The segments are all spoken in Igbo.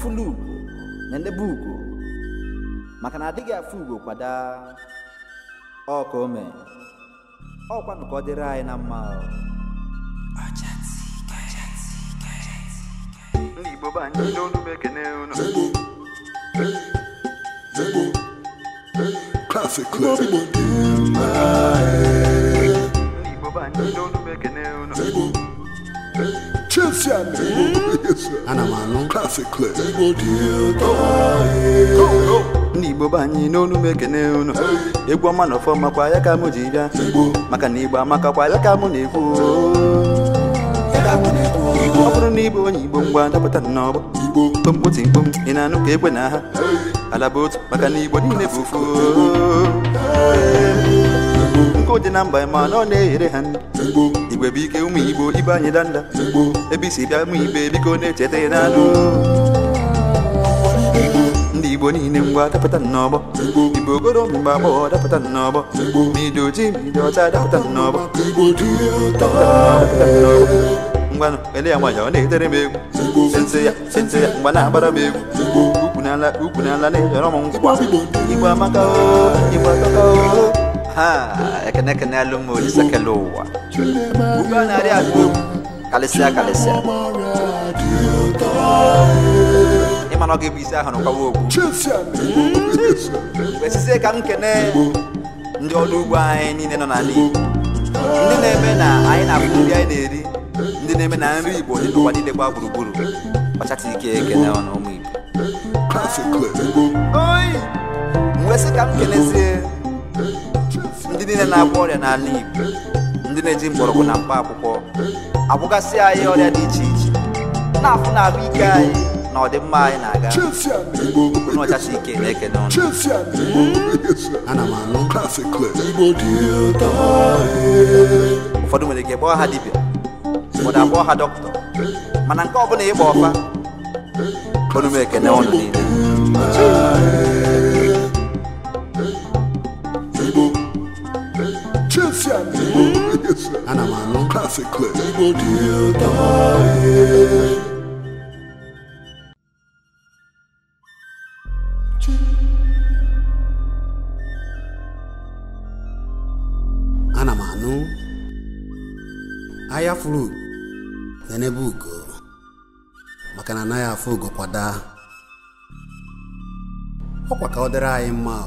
fulu nende bugo maka na adịghị afụ ugo kwada ọka ome ọkwanụ ka ọ dịrị anyị na mma ndị Igbo bụ anyị n'onu m ekene unu Classic clip. ndị Igbo bụ anyị n'onu m ekene unu Chelsea Anamano. Classic clip. ndị Igbo bụ anyị n'onu m ekene unu egwu ọma na ọfọ makwa ya ka mụ ji bịa maka na Igbo amakakwa ya ka mụ na-ekwu ọ bụrụ na Igbo onye Igbo ngwa dapụta n'ọgbọ kpomkpotimkpom ị na-anụ ka ekwe na ha ala bụ otu maka na Igbo niile bụ ofu nke dị na mba ma na ọ na-eghere ha nri Igwe bụ ike ụmụ Igbo ibe anyị danda ebe isi bịa ụmụ Igbo biko na-echeta ya n'anụ ndị Igbo niile ngwa dapụta n'ọgbọ Igbo ogoro mgbe agbọghọ dapụta n'ọgbọ ma ịdị ojii ma ịdị ọcha dapụta n'ọgbọ ngwanụ ele ya nwanyị ọ na-etere m egwu sense ya mgba na-agbara m egwu ukwu n'ala na-ejọrọ m ngwa Igbo amaka o Igbo atọka o ha ekene alụm olisa kele ụwa ugbu a na-arị agụ egwu kalịsịa ịma na ọ ga-ebu isi ahụ n'ụkwawa okwu wesizie ka m kene ndị ọrụ ugbo anyị niile nọ n'ala Igbo ndị na-eme na anyị na-abụ nri anyị na-eri ndị na-eme na nri Igbo dị n'ụwa niile gba gburugburu ọchata ike ekene ọnụ ụmụ Igbo mwesị ka m kelezie ndị niile na-agwọ ọrịa n'ala Igbo ndị na-eji mgbọrọgwụ na mkpa akwụkwọ agwụgasị anyị ọrịa dị iche iche na-afụ na ahụ ike anyị na ọdịmma anyị na-aga n'ọchata ike na-ekene ọnụ ụfọdụ nwere ike kpọọ ha dibịa ụfọdụ akpọọ ha dọkịta mana nke ọbụla ịgba ọfa ụfọdụ m ekene ọnụ niile Anamano. Classic clip. Anamano. Aya furu n'ebe ugo maka na anaghị afụ ugo kwada ọkwa ka ọ dịrị anyị mma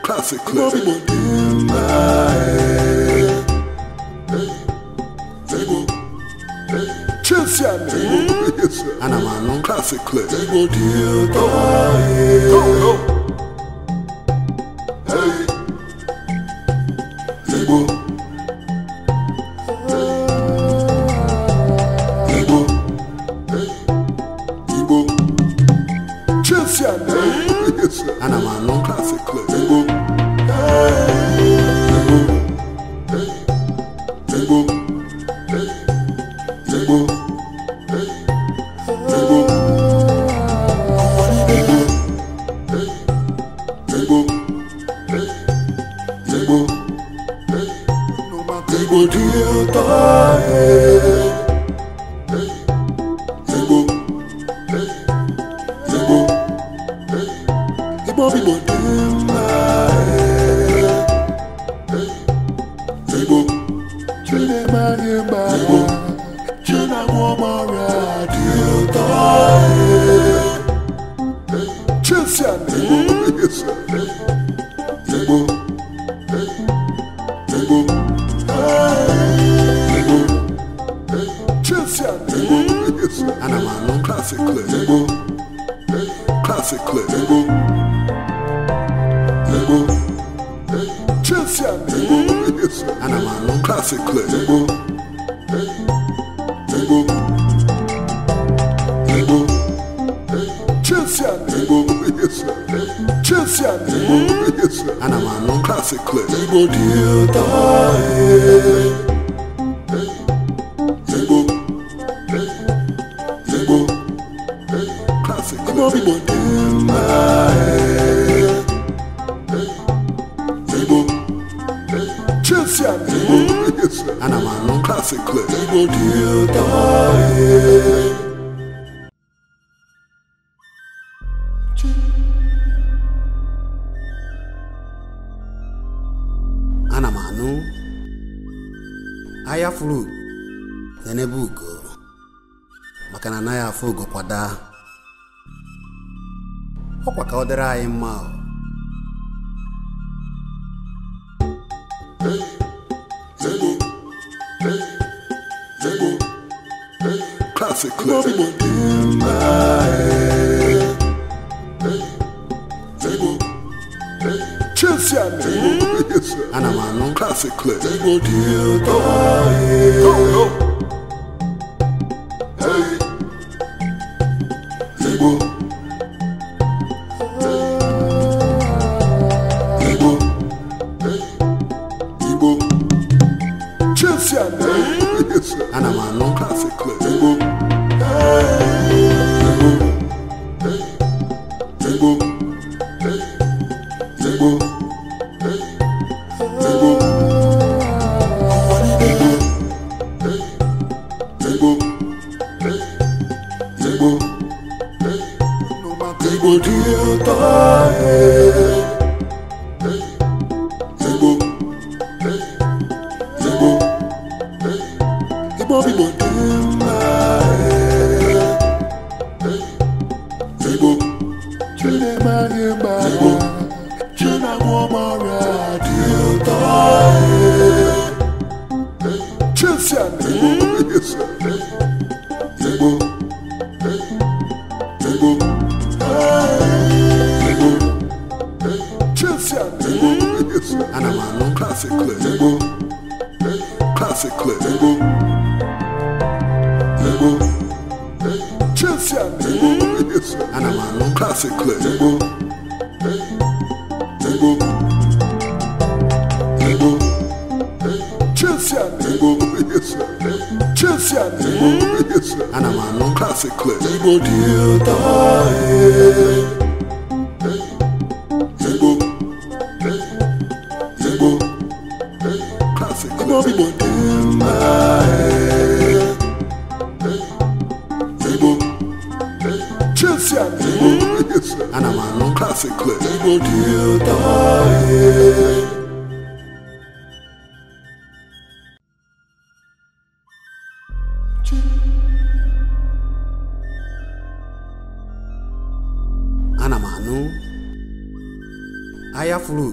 Classic clip. Chelsea Anamano. Classic clip. Anamano. Classic clip. Anamano. Classic clip. Classic clip. Chelsea Anamano. Classic clip. Chelsea Anamano. Classic clip. Classic clip. ana m anụ Classic clip. Igbo dị ụtọ. ana m anụ ahịa furu n'ebe ugo maka na anaghị afụ ugo kwada ọkwa ka ọ dịrị anyị mma Classic clip. ana m anụ Classic clip. ana m anụ Classic clip. ana m anụ Classic clip. Classic clip. ana m anụ Classic clip. ana m anụ Classic clip. Classic clip. ana m anụ Classic clip. ana m anụ ahịa furu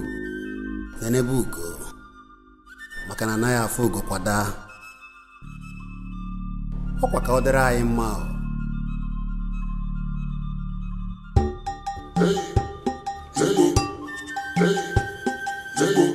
n'ebe ugo maka na anaghị afụ ugo kwada ọkwa ka ọ dịrị anyị mma Zego.